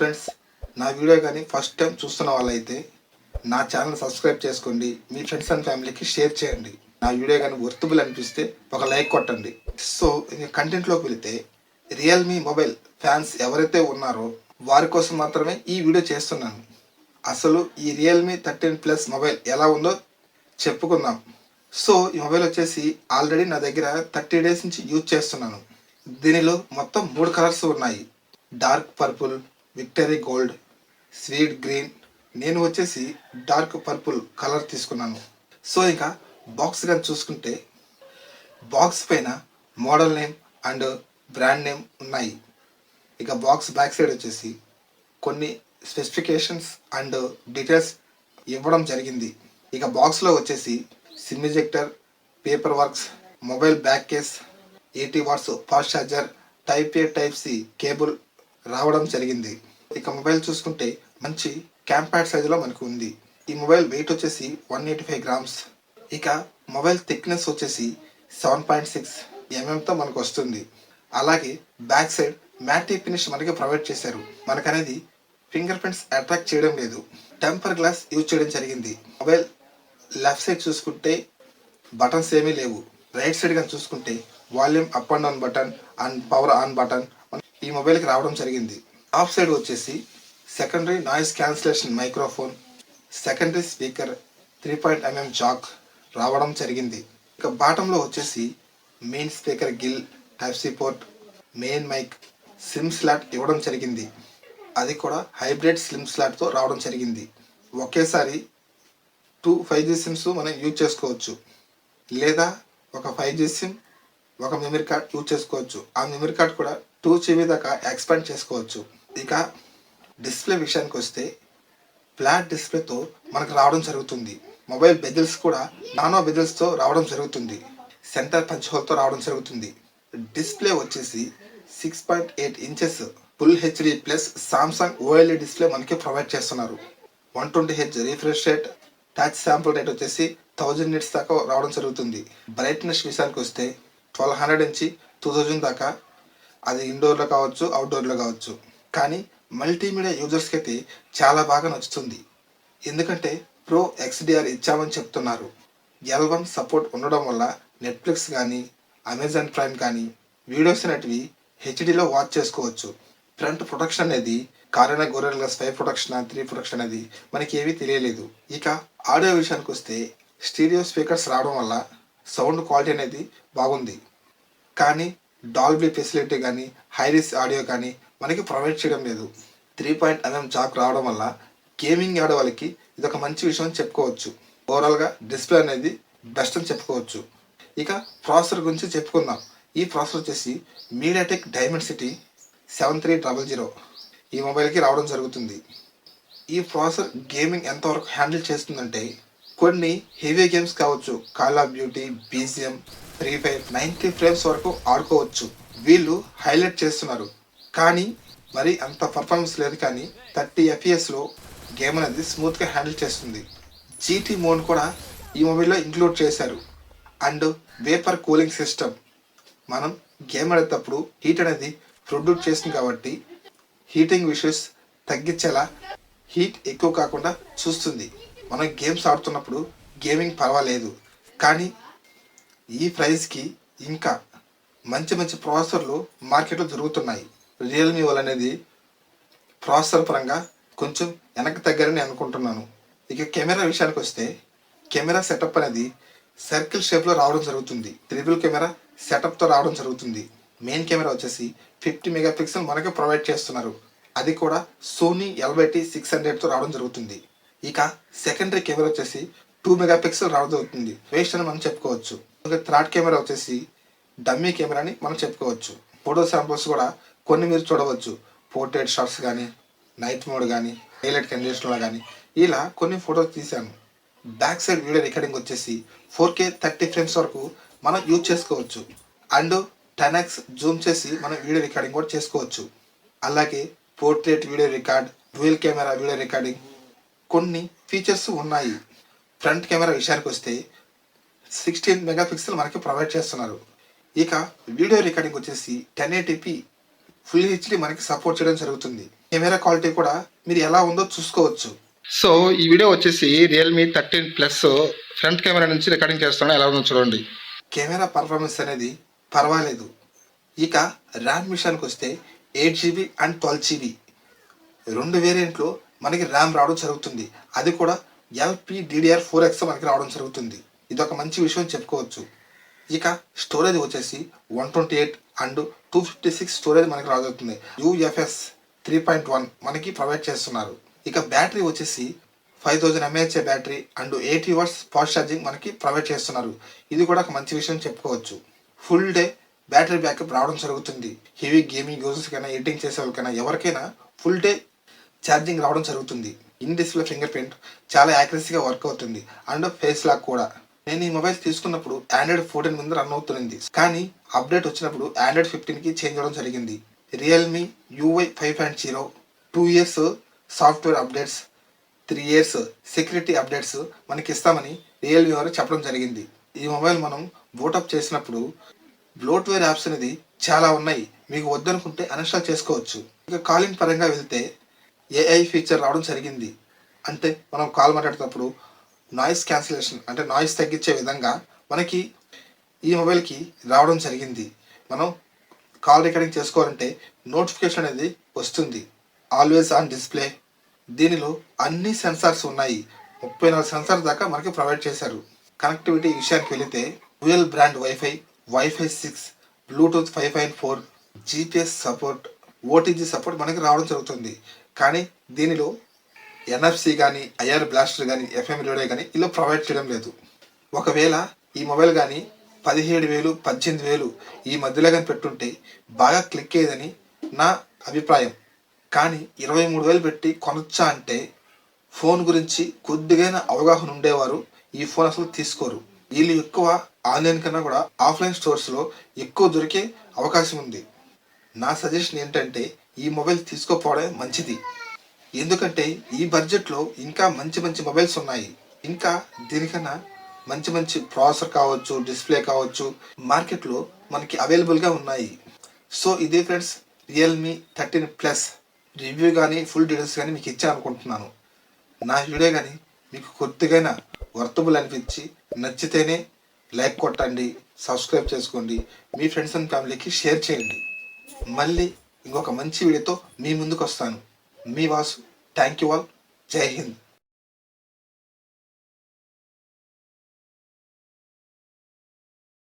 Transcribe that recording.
Friends, నా video కానీ first time చూస్తున్న వాళ్ళైతే నా ఛానల్ సబ్స్క్రైబ్ చేసుకోండి. మీ ఫ్రెండ్స్ అండ్ ఫ్యామిలీకి షేర్ చేయండి. నా వీడియో కానీ వర్తబుల్ అనిపిస్తే ఒక లైక్ కొట్టండి. సో ఇంక కంటెంట్లోకి వెళితే, రియల్మీ మొబైల్ ఫ్యాన్స్ ఎవరైతే ఉన్నారో వారి కోసం మాత్రమే ఈ వీడియో చేస్తున్నాను. అసలు ఈ రియల్మీ 13+ మొబైల్ ఎలా ఉందో చెప్పుకుందాం. సో ఈ మొబైల్ వచ్చేసి ఆల్రెడీ నా దగ్గర 30 డేస్ నుంచి యూజ్ చేస్తున్నాను. దీనిలో మొత్తం 3 కలర్స్ ఉన్నాయి. Dark purple, victory gold, sweet green. నేను వచ్చేసి డార్క్ పర్పుల్ కలర్ తీసుకున్నాను. సో ఇంకా బాక్స్ కానీ చూసుకుంటే, బాక్స్ పైన model name and brand name ఉన్నాయి. ఇక బాక్స్ బ్యాక్ సైడ్ వచ్చేసి కొన్ని స్పెసిఫికేషన్స్ అండ్ డీటెయిల్స్ ఇవ్వడం జరిగింది. ఇక బాక్స్లో వచ్చేసి SIM ejector, paper works, mobile back case, 80 watts fast charger, type A type C cable రావడం జరిగింది. ఇక మొబైల్ చూసుకుంటే మంచి క్యాంపాక్ట్ సైజులో మనకు ఉంది. ఈ మొబైల్ వెయిట్ వచ్చేసి 185 గ్రామ్స్. ఇక మొబైల్ థిక్నెస్ వచ్చేసి 7.6 mm మనకు వస్తుంది. అలాగే బ్యాక్ సైడ్ మ్యాటీ ఫినిష్ మనకి ప్రొవైడ్ చేశారు. మనకనేది ఫింగర్ ప్రింట్స్ అట్రాక్ట్ చేయడం లేదు. టెంపర్ గ్లాస్ యూజ్ చేయడం జరిగింది. మొబైల్ లెఫ్ట్ సైడ్ చూసుకుంటే బటన్స్ ఏమీ లేవు. రైట్ సైడ్ కానీ చూసుకుంటే volume up and down button and power on button ఈ మొబైల్కి రావడం జరిగింది. ఆఫ్ సైడ్ వచ్చేసి secondary noise cancellation microphone, secondary speaker, 3.mm jack రావడం జరిగింది. ఇక బాటంలో వచ్చేసి main speaker grill, type C port, main mic, SIM slot ఇవ్వడం జరిగింది. అది కూడా హైబ్రిడ్ సిమ్ స్లాట్తో రావడం జరిగింది. ఒకేసారి 2 5G సిమ్స్ మనం యూజ్ చేసుకోవచ్చు, లేదా ఒక 5G సిమ్, ఒక మెమరీ కార్డ్ యూజ్ చేసుకోవచ్చు. ఆ మెమరీ కార్డ్ కూడా 2 GB దాకా ఎక్స్పాండ్ చేసుకోవచ్చు. ఇక డిస్ప్లే విషయానికి వస్తే, ఫ్లాట్ డిస్ప్లేతో మనకు రావడం జరుగుతుంది. మొబైల్ బెజిల్స్ కూడా నానో బెజిల్స్తో రావడం జరుగుతుంది. సెంటర్ పంచ్ హోల్తో రావడం జరుగుతుంది. డిస్ప్లే వచ్చేసి 6.8 inches full HD plus Samsung OLED display మనకి ప్రొవైడ్ చేస్తున్నారు. 120Hz refresh rate, touch sample rate వచ్చేసి 1000 నిట్స్ దాకా రావడం జరుగుతుంది. బ్రైట్నెస్ విషయానికి వస్తే 1200 నుంచి 2000 దాకా, అది ఇండోర్లో కావచ్చు, అవుట్డోర్లో కావచ్చు. కానీ మల్టీమీడియా యూజర్స్కి అయితే చాలా బాగా నచ్చుతుంది. ఎందుకంటే ప్రో XDR ఇచ్చామని చెప్తున్నారు. L1 సపోర్ట్ ఉండడం వల్ల నెట్ఫ్లిక్స్ కానీ, అమెజాన్ ప్రైమ్ కానీ వీడియోస్ అనేటివి హెచ్డీలో వాచ్ చేసుకోవచ్చు. ఫ్రంట్ ప్రొటెక్షన్ అనేది కారైనా గొరిల్లా గ్లాస్ 5 ప్రొటెక్షన్ 3 ప్రొటెక్షన్ అనేది మనకి ఏమీ తెలియలేదు. ఇక ఆడియో విషయానికి వస్తే, స్టీరియో స్పీకర్స్ రావడం వల్ల సౌండ్ క్వాలిటీ అనేది బాగుంది. కానీ డాల్బీ ఫెసిలిటీ కానీ, హైరిస్ ఆడియో కానీ మనకి ప్రొవైడ్ చేయడం లేదు. 3.mm జాక్ రావడం వల్ల గేమింగ్ ఆడే వాళ్ళకి ఇది ఒక మంచి విషయం అని చెప్పుకోవచ్చు. ఓవరాల్గా డిస్ప్లే అనేది బెస్ట్ అని చెప్పుకోవచ్చు. ఇక ప్రాసెసర్ గురించి చెప్పుకుందాం. ఈ ప్రాసెసర్ వచ్చేసి మీడియాటెక్ డైమెన్సిటీ 7300 ఈ మొబైల్కి రావడం జరుగుతుంది. ఈ ప్రాసెసర్ గేమింగ్ ఎంతవరకు హ్యాండిల్ చేస్తుందంటే, కొన్ని హెవీ గేమ్స్ కావచ్చు, call of duty, BGM, free fire 90 frames వరకు ఆడుకోవచ్చు. వీళ్ళు హైలైట్ చేస్తున్నారు, కానీ మరి అంత పర్ఫార్మెన్స్ లేదు. కానీ 30 FPS గేమ్ అనేది స్మూత్గా హ్యాండిల్ చేస్తుంది. GT మోడ్ కూడా ఈ మొబైల్లో ఇంక్లూడ్ చేశారు. అండ్ వేపర్ కూలింగ్ సిస్టమ్, మనం గేమ్ ఆడేటప్పుడు హీట్ అనేది ప్రొడ్యూస్ చేస్తుంది కాబట్టి హీటింగ్ ఇష్యూస్ తగ్గించేలా హీట్ ఎక్కువ కాకుండా చూస్తుంది. మనం గేమ్స్ ఆడుతున్నప్పుడు గేమింగ్ పర్వాలేదు. కానీ ఈ ప్రైస్కి ఇంకా మంచి మంచి ప్రాసెసర్లు మార్కెట్లో దొరుకుతున్నాయి. రియల్మీ వాళ్ళు అనేది ప్రాసెసర్ పరంగా కొంచెం వెనక్కి తగ్గారని అనుకుంటున్నాను. ఇక కెమెరా విషయానికి వస్తే, కెమెరా సెటప్ అనేది సర్కిల్ షేప్లో రావడం జరుగుతుంది. ట్రిపుల్ కెమెరా సెటప్తో రావడం జరుగుతుంది. మెయిన్ కెమెరా వచ్చేసి 50 మెగాపిక్సెల్ మనకి ప్రొవైడ్ చేస్తున్నారు. అది కూడా సోనీ LYT600తో రావడం జరుగుతుంది. ఇక సెకండరీ కెమెరా వచ్చేసి 2 మెగాపిక్సెల్ రావడం జరుగుతుంది. వేస్ట్ అని మనం చెప్పుకోవచ్చు. థర్డ్ కెమెరా వచ్చేసి డమ్మీ కెమెరా అని మనం చెప్పుకోవచ్చు. ఫోటో శాంపుల్స్ కూడా కొన్ని మీరు చూడవచ్చు. పోర్ట్రేట్ షాట్స్ కానీ, నైట్ మోడ్ కానీ, హైలైట్ కండిషన్లో కానీ ఇలా కొన్ని ఫోటోస్ తీశాను. బ్యాక్ సైడ్ వీడియో రికార్డింగ్ వచ్చేసి 4K 30 ఫ్రేమ్స్ వరకు మనం యూజ్ చేసుకోవచ్చు. అండ్ 10x జూమ్ చేసి మనం వీడియో రికార్డింగ్ కూడా చేసుకోవచ్చు. అలాగే portrait video record, dual camera video recording కొన్ని ఫీచర్స్ ఉన్నాయి. ఫ్రంట్ కెమెరా విషయానికి వస్తే 16 మెగాపిక్సెల్ మనకి ప్రొవైడ్ చేస్తున్నారు. ఇక వీడియో రికార్డింగ్ వచ్చేసి 1080p ఫుల్ హెచ్డి మనకి సపోర్ట్ చేయడం జరుగుతుంది. కెమెరా క్వాలిటీ కూడా మీరు ఎలా ఉందో చూసుకోవచ్చు. సో ఈ వీడియో వచ్చేసి రియల్మీ 13 ప్లస్ ఫ్రంట్ కెమెరా నుంచి రికార్డింగ్ చేస్తున్నా, ఎలా ఉందో చూడండి. కెమెరా పర్ఫార్మెన్స్ అనేది పర్వాలేదు. ఇక ర్యామ్ విషయానికి వస్తే 8 GB అండ్ 12 GB 2 వేరియంట్లో మనకి ర్యామ్ రావడం జరుగుతుంది. అది కూడా LPDDR4X మనకి రావడం జరుగుతుంది. ఇది ఒక మంచి విషయం చెప్పుకోవచ్చు. ఇక స్టోరేజ్ వచ్చేసి 128 అండ్ 256 స్టోరేజ్ మనకి రాబోతుంది. UFS 3.1 మనకి ప్రొవైడ్ చేస్తున్నారు. ఇక బ్యాటరీ వచ్చేసి 5000 mAh battery and 80 watts fast charging మనకి ప్రొవైడ్ చేస్తున్నారు. ఇది కూడా ఒక మంచి విషయం చెప్పుకోవచ్చు. ఫుల్ డే బ్యాటరీ బ్యాకప్ రావడం జరుగుతుంది. హెవీ గేమింగ్ యూజర్స్ కైనా, ఎడిటింగ్ చేసే వాళ్ళకైనా, ఎవరికైనా ఫుల్ డే ఛార్జింగ్ రావడం జరుగుతుంది. ఇన్ డిస్ప్లే ఫింగర్ ప్రింట్ చాలా యాక్యురసీగా వర్క్ అవుతుంది అండ్ ఫేస్ లాక్ కూడా. నేను ఈ మొబైల్ తీసుకున్నప్పుడు Android 14 మీద రన్ అవుతుంది, కానీ అప్డేట్ వచ్చినప్పుడు Android 15కి చేంజ్ అవ్వడం జరిగింది. Realme UI 5.0 2 years software updates, 3 years security updates మనకి ఇస్తామని రియల్మీ వారు చెప్పడం జరిగింది. ఈ మొబైల్ మనం బూటప్ చేసినప్పుడు బ్లోట్వేర్ యాప్స్ అనేది చాలా ఉన్నాయి, మీకు వద్దనుకుంటే అన్ఇన్స్టాల్ చేసుకోవచ్చు. ఇక కాలింగ్ పరంగా వెళ్తే AI ఫీచర్ రావడం జరిగింది. అంటే మనం కాల్ మాట్లాడేటప్పుడు నాయిస్ క్యాన్సిలేషన్, అంటే నాయిస్ తగ్గించే విధంగా మనకి ఈ మొబైల్కి రావడం జరిగింది. మనం కాల్ రికార్డింగ్ చేసుకోవాలంటే నోటిఫికేషన్ అనేది వస్తుంది. Always on display. దీనిలో అన్ని సెన్సార్స్ ఉన్నాయి. 34 సెన్సార్ దాకా మనకి ప్రొవైడ్ చేశారు. కనెక్టివిటీ విషయానికి వెళితే dual brand wifi 6, Bluetooth 5.4, GPS support, OTG support మనకి రావడం జరుగుతుంది. కానీ దీనిలో NFC కానీ, IR బ్లాస్టర్ కానీ, FM రేడియో కానీ ఇలా ప్రొవైడ్ చేయడం లేదు. ఒకవేళ ఈ మొబైల్ కానీ 17,000, 18,000 ఈ మధ్యలో కానీ పెట్టుంటే బాగా క్లిక్ అయ్యేదని నా అభిప్రాయం. కానీ 23,000 పెట్టి కొనొచ్చా అంటే ఫోన్ గురించి కొద్దిగా అవగాహన ఉండేవారు ఈ ఫోన్ అసలు తీసుకోరు. వీళ్ళు ఎక్కువ ఆన్లైన్ కన్నా కూడా ఆఫ్లైన్ స్టోర్స్లో ఎక్కువ దొరికే అవకాశం ఉంది. నా సజెషన్ ఏంటంటే ఈ మొబైల్ తీసుకోపోవడమే మంచిది. ఎందుకంటే ఈ బడ్జెట్లో ఇంకా మంచి మంచి మొబైల్స్ ఉన్నాయి. ఇంకా దీనికన్నా మంచి మంచి ప్రాసెసర్ కావచ్చు, డిస్ప్లే కావచ్చు, మార్కెట్లో మనకి అవైలబుల్గా ఉన్నాయి. సో ఇదే ఫ్రెండ్స్, రియల్మీ 13 ప్లస్ రివ్యూ కానీ, ఫుల్ డీటెయిల్స్ కానీ మీకు ఇచ్చాను అనుకుంటున్నాను. నా వీడియో కానీ మీకు కొద్దిగా వర్తబుల్ అనిపించి నచ్చితేనే లైక్ కొట్టండి, సబ్స్క్రైబ్ చేసుకోండి, మీ ఫ్రెండ్స్ అండ్ ఫ్యామిలీకి షేర్ చేయండి. మళ్ళీ ఇంకొక మంచి వీడియోతో మీ ముందుకు వస్తాను. మీ Vasu. Thank you all. Jai Hind.